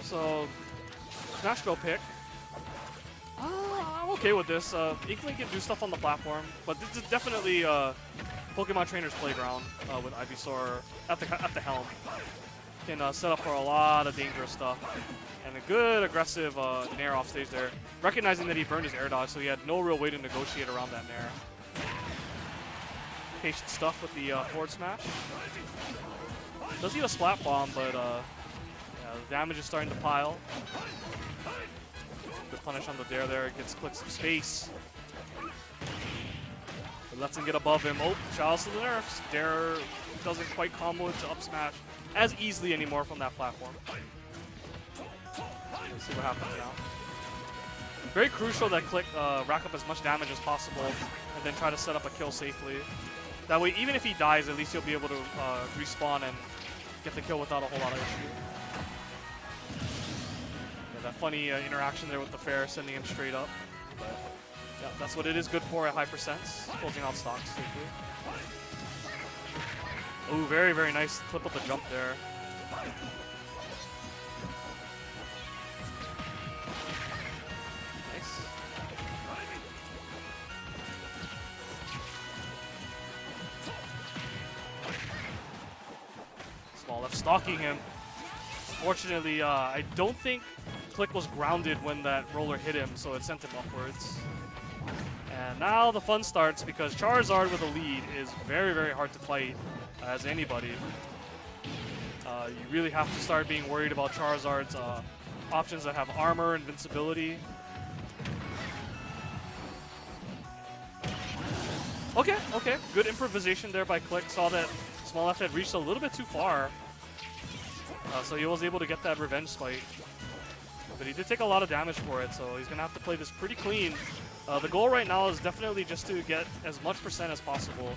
so smash go pick. I'm okay with this. Inkling can do stuff on the platform, but this is definitely Pokemon Trainer's playground with Ivysaur at the helm. Can set up for a lot of dangerous stuff. And a good aggressive Nair off stage there. Recognizing that he burned his air dodge, so he had no real way to negotiate around that Nair. Patient stuff with the forward smash. Does need a splat bomb, but yeah, the damage is starting to pile. Good punish on the Dare there. It gets Click some space. It lets him get above him. Oh, shouts to the nerfs. Dare doesn't quite combo into up smash as easily anymore from that platform. Let's see what happens now. Very crucial that Click rack up as much damage as possible and then try to set up a kill safely. That way, even if he dies, at least he'll be able to respawn and get the kill without a whole lot of issue. Yeah, that funny interaction there with the fair, sending him straight up. But yeah, that's what it is good for at high percents, closing out stocks safely. Ooh, very, very nice clip of the jump there. Nice. Small F stalking him. Fortunately, I don't think Click was grounded when that roller hit him, so it sent him upwards. And now the fun starts because Charizard with a lead is very, very hard to fight as anybody. You really have to start being worried about Charizard's options that have armor, invincibility. Okay, okay. Good improvisation there by Click. Saw that Small F had reached a little bit too far. So he was able to get that revenge spike. But he did take a lot of damage for it, so he's going to have to play this pretty clean. The goal right now is definitely just to get as much percent as possible.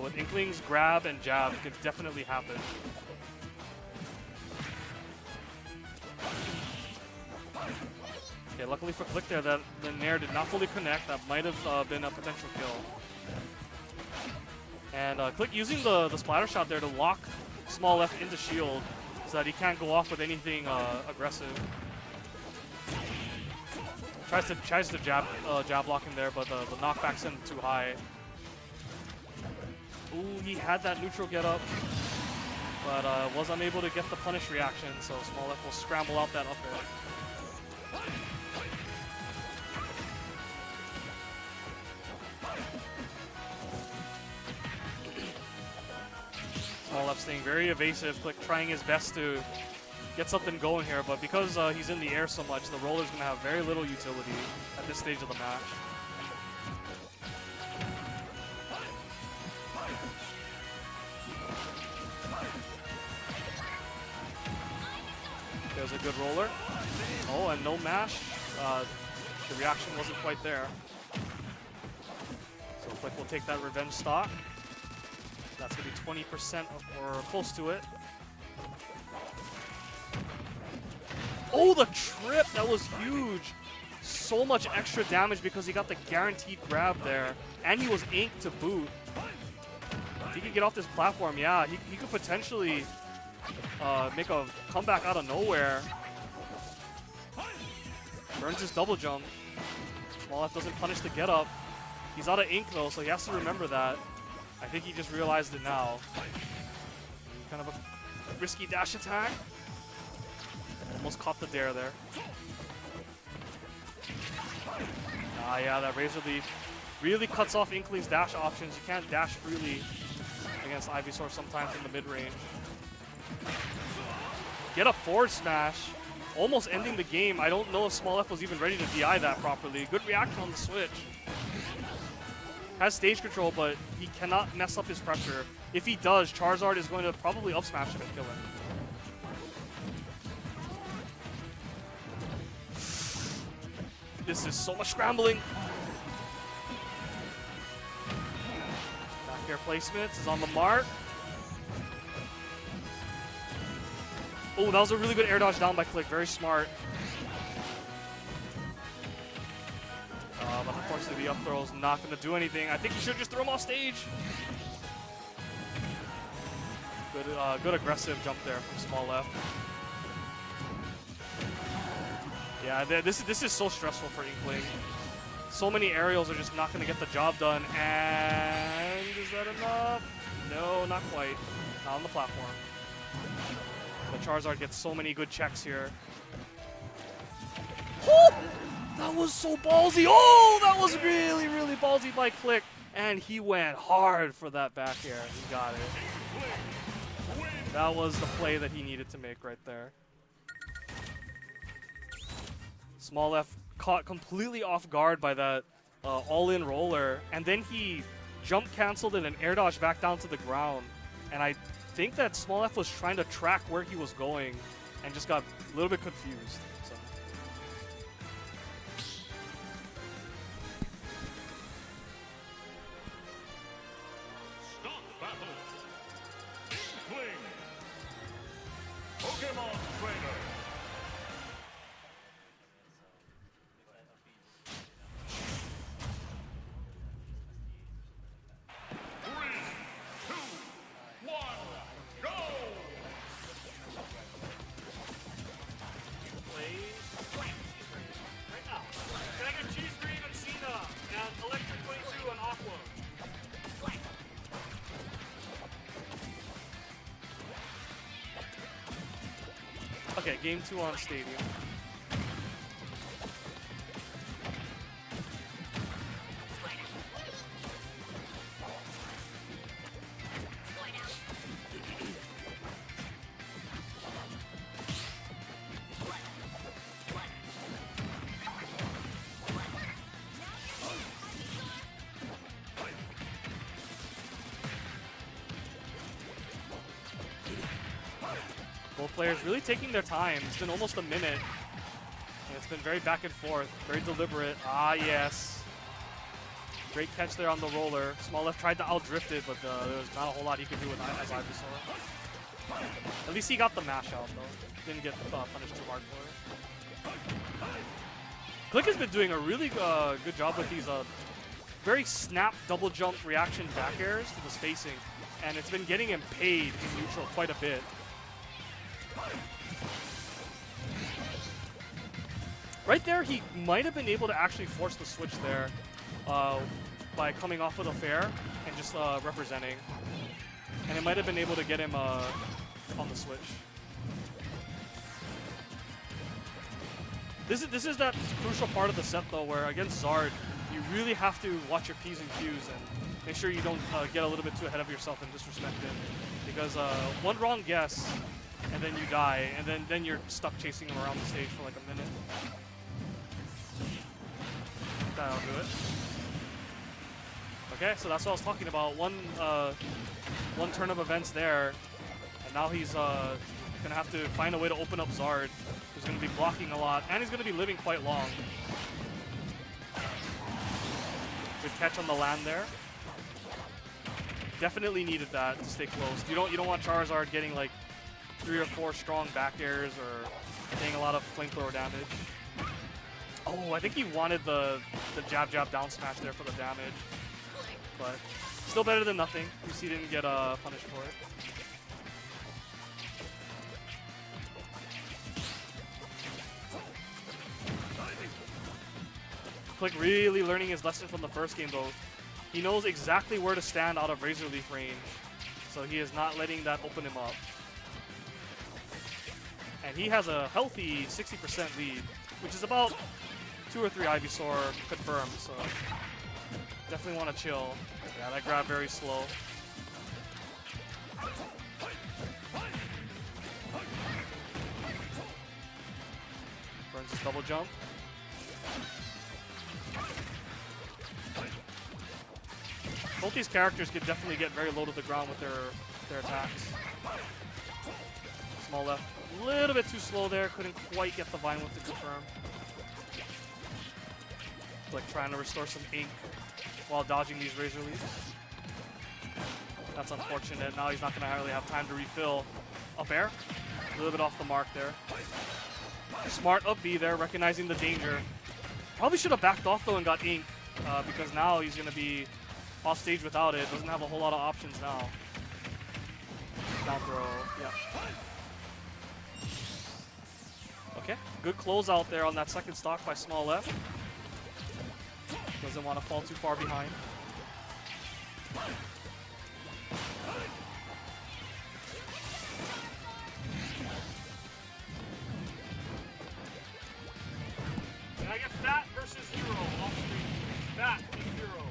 With Inkling's grab and jab, it could definitely happen. Okay, luckily for Click there, that the Nair did not fully connect. That might have been a potential kill. And Click using the splatter shot there to lock Small F into shield so that he can't go off with anything aggressive. Tries to jab block him there, but the knockback sent him too high. Ooh, he had that neutral get up, but was unable to get the punish reaction, so Small F will scramble out that up air. Small F staying very evasive, Click trying his best to get something going here, but because he's in the air so much, the roller's going to have very little utility at this stage of the match. There's a good roller. Oh, and no mash. The reaction wasn't quite there. So Click will take that revenge stock. That's going to be 20% or close to it. Oh, the trip! That was huge! So much extra damage because he got the guaranteed grab there. And he was inked to boot. If he could get off this platform, yeah, he could potentially make a comeback out of nowhere. Burns his double jump. Small F doesn't punish the get up. He's out of ink though, so he has to remember that. I think he just realized it now. Kind of a risky dash attack. Almost caught the Dare there. Yeah, that Razor Leaf really cuts off Inkling's dash options. You can't dash freely against Ivysaur sometimes in the mid-range. Get a forward smash, almost ending the game. I don't know if Small F was even ready to DI that properly. Good reaction on the switch. Has stage control, but he cannot mess up his pressure. If he does, Charizard is going to probably up smash him and kill him. This is so much scrambling. Back air placements is on the mark. Oh, that was a really good air dodge down by Click. Very smart. But unfortunately, the up throw is not going to do anything. I think you should just throw him off stage. Good aggressive jump there from Small F. Yeah, this is so stressful for Inkling. So many aerials are just not going to get the job done. And is that enough? No, not quite. Not on the platform. The Charizard gets so many good checks here. Oh! That was so ballsy. Oh, that was really, really ballsy by Click. And he went hard for that back air. He got it. That was the play that he needed to make right there. Small F caught completely off guard by that all-in roller. And then he jump canceled and an air dodge back down to the ground. And I think that Small F was trying to track where he was going and just got a little bit confused. So. Stop battle. Inkling. Pokemon Trainer. Okay, game 2 on Stadium. Both players really taking their time. It's been almost a minute. And it's been very back and forth, very deliberate. Ah, yes. Great catch there on the roller. Small Left tried to outdrift it, but there was not a whole lot he could do with as Ivysaur. At least he got the mash out, though. Didn't get punished too hard for it. Click has been doing a really good job with these very snap double jump reaction back airs to the spacing. And it's been getting him paid in neutral quite a bit. Right there, he might have been able to actually force the switch there by coming off with a fair and just representing. And it might have been able to get him on the switch. This is that crucial part of the set, though, where against Zard, you really have to watch your P's and Q's and make sure you don't get a little bit too ahead of yourself and disrespect him. Because one wrong guess, and then you die, and then you're stuck chasing him around the stage for like a minute. That'll do it. Okay, so that's what I was talking about. One turn of events there, and now he's gonna have to find a way to open up Zard, who's gonna be blocking a lot, and he's gonna be living quite long. Good catch on the land there. Definitely needed that to stay close. You don't want Charizard getting like 3 or 4 strong back airs or getting a lot of flamethrower damage. Oh, I think he wanted the jab down smash there for the damage. But still better than nothing. UC didn't get punished for it. Click really learning his lesson from the first game, though. He knows exactly where to stand out of Razor Leaf range. So he is not letting that open him up. And he has a healthy 60% lead, which is about 2 or 3 Ivysaur confirmed, so definitely want to chill. Yeah, that grab very slow. Burns his double jump. Both these characters could definitely get very low to the ground with their attacks. Small Left, a little bit too slow there. Couldn't quite get the Vine Whip to confirm. Like trying to restore some ink while dodging these Razor Leaves. That's unfortunate. Now he's not going to really have time to refill. Up air. A little bit off the mark there. Smart up B there, recognizing the danger. Probably should have backed off though and got ink because now he's going to be off stage without it. Doesn't have a whole lot of options now. Down throw. Yeah. Okay, good close out there on that second stock by Small Left. Doesn't want to fall too far behind. And I get Fat versus Hero off screen. Fat and Hero.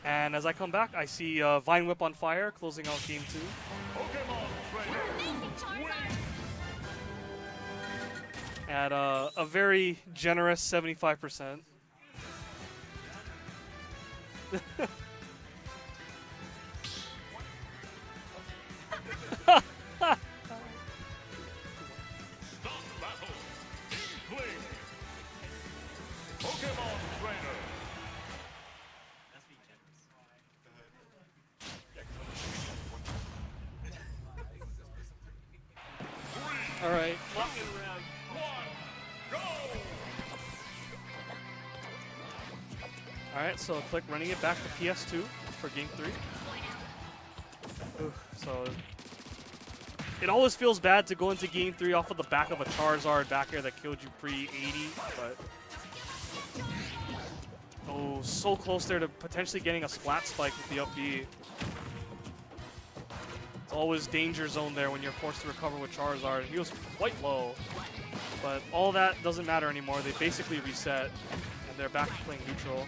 And as I come back, I see Vine Whip on fire, closing out game 2. Pokemon trainer. At a very generous 75%. Stop battle. Inkling. Pokemon trainer. All right. All right, so Click running it back to PS2 for game 3. Oof, so it always feels bad to go into game 3 off of the back of a Charizard back air that killed you pre-80, but oh, so close there to potentially getting a splat spike with the up B. It's always danger zone there when you're forced to recover with Charizard. He was quite low, but all that doesn't matter anymore. They basically reset, and they're back to playing neutral.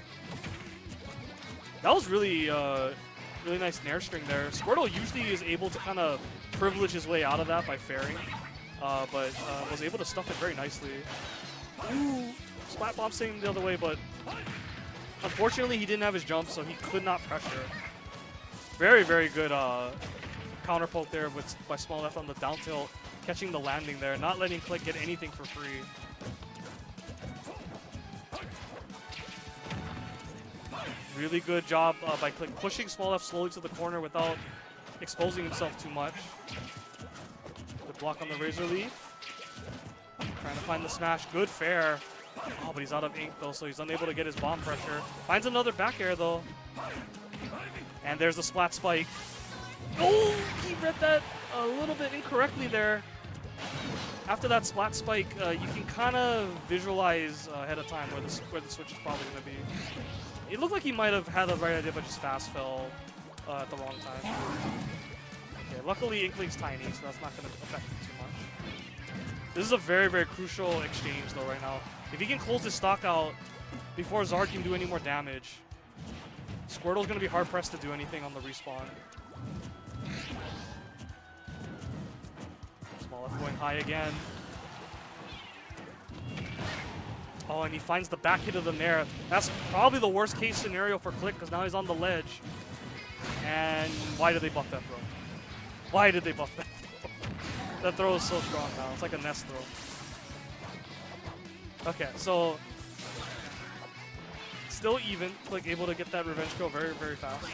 That was really, really nice Nair string there. Squirtle usually is able to kind of privilege his way out of that by fairing, but was able to stuff it very nicely. Ooh, Splat Bomb staying the other way, but unfortunately he didn't have his jump, so he could not pressure. Very, very good counter poke there by Small Left on the down tilt, catching the landing there, not letting Click get anything for free. Really good job by Click pushing Small Left slowly to the corner without exposing himself too much. Good block on the Razor Leaf. Trying to find the smash. Good fair. Oh, but he's out of ink though, so he's unable to get his bomb pressure. Finds another back air though. And there's the Splat Spike. Oh, he read that a little bit incorrectly there. After that Splat Spike, you can kind of visualize ahead of time where the switch is probably going to be. It looked like he might have had the right idea, but just fast fell at the wrong time. Okay, luckily Inkling's tiny, so that's not going to affect him too much. This is a very, very crucial exchange, though, right now. If he can close his stock out before Zard can do any more damage, Squirtle's going to be hard-pressed to do anything on the respawn. Small Left going high again. Oh, and he finds the back hit of the Nair. That's probably the worst case scenario for Click, because now he's on the ledge. And why did they buff that throw? Why did they buff that throw? That throw is so strong now. It's like a nest throw. Okay, so still even. Click able to get that revenge kill very, very fast.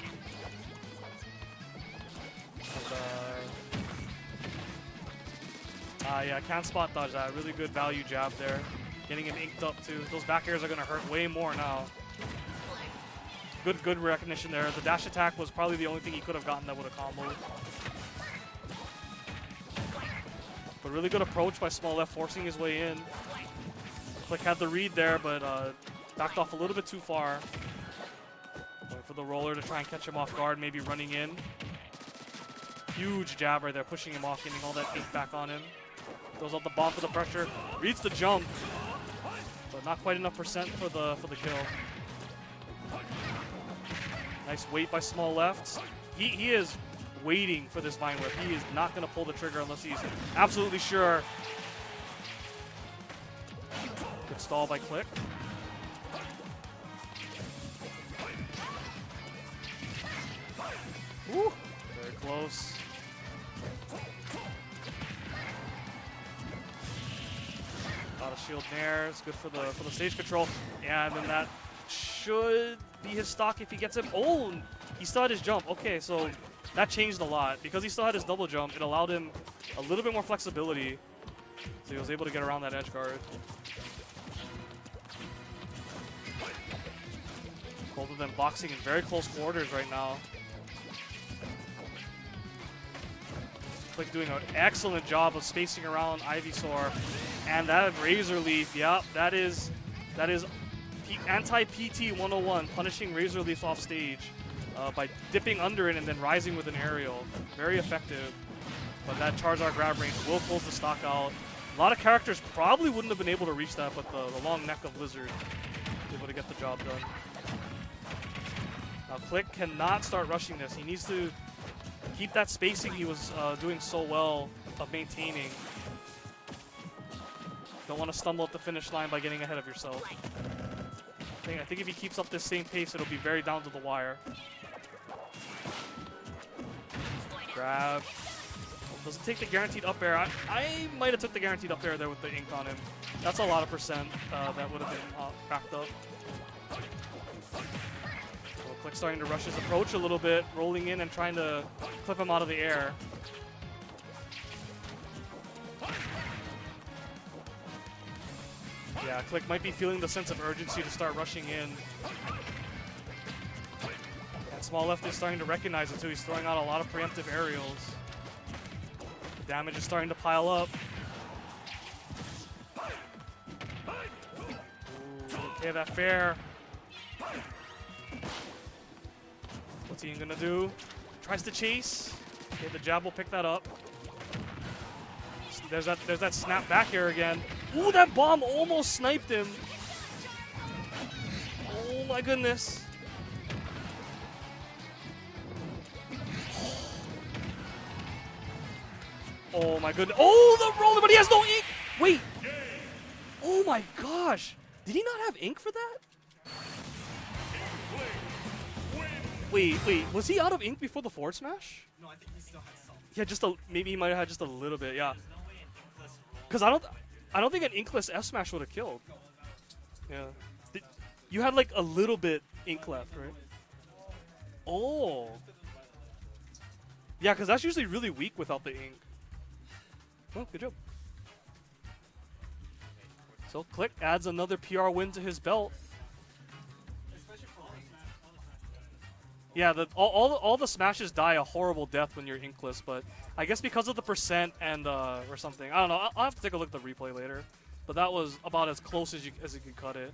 And, yeah, can't spot dodge that. Really good value jab there. Getting him inked up too. Those back airs are going to hurt way more now. Good recognition there. The dash attack was probably the only thing he could have gotten that would have comboed. But really good approach by Small Left, forcing his way in. Click had the read there, but backed off a little bit too far. Waiting for the roller to try and catch him off guard, maybe running in. Huge jab right there, pushing him off, getting all that ink back on him. Throws out the bomb for the pressure, reads the jump, but not quite enough percent for the kill. Nice wait by Small Left. He is waiting for this Vine Whip. He is not going to pull the trigger unless he's absolutely sure. Good stall by Click. Woo, very close. Out of shield Nair. It's good for the stage control. And then that should be his stock if he gets it. Oh, he still had his jump. Okay, so that changed a lot. Because he still had his double jump, it allowed him a little bit more flexibility. So he was able to get around that edge guard. Both of them boxing in very close quarters right now. Click doing an excellent job of spacing around Ivysaur. And that Razor Leaf, yeah, that is anti-PT 101, punishing Razor Leaf off stage by dipping under it and then rising with an aerial. Very effective. But that Charizard grab range will close the stock out. A lot of characters probably wouldn't have been able to reach that, but the long neck of Lizard was able to get the job done. Now Click cannot start rushing this. He needs to keep that spacing he was doing so well of maintaining. Don't want to stumble at the finish line by getting ahead of yourself. I think if he keeps up this same pace, it'll be very down to the wire. Grab. Doesn't take the guaranteed up air. I might have took the guaranteed up air there with the ink on him. That's a lot of percent that would have been backed up. So Click starting to rush his approach a little bit, rolling in and trying to clip him out of the air. Yeah, Click might be feeling the sense of urgency to start rushing in. And Small Left is starting to recognize it too. He's throwing out a lot of preemptive aerials. The damage is starting to pile up. Ooh, okay, that fair. What's he gonna do? Tries to chase. Okay, the jab will pick that up. There's that snap back air again. Ooh, that bomb almost sniped him. Oh my goodness. Oh my goodness. Oh, the roller, but he has no ink. Wait. Oh my gosh. Did he not have ink for that? Wait. Was he out of ink before the forward smash? No, I think he still has some. Yeah, just maybe he might have had just a little bit. Yeah. Because I don't think an inkless F smash would have killed. Yeah. You had like a little bit ink left, right? Oh. Yeah, because that's usually really weak without the ink. Oh, good job. So Click adds another PR win to his belt. Yeah, all the smashes die a horrible death when you're inkless, but I guess because of the percent and or something. I don't know. I'll have to take a look at the replay later. But that was about as close as you could cut it.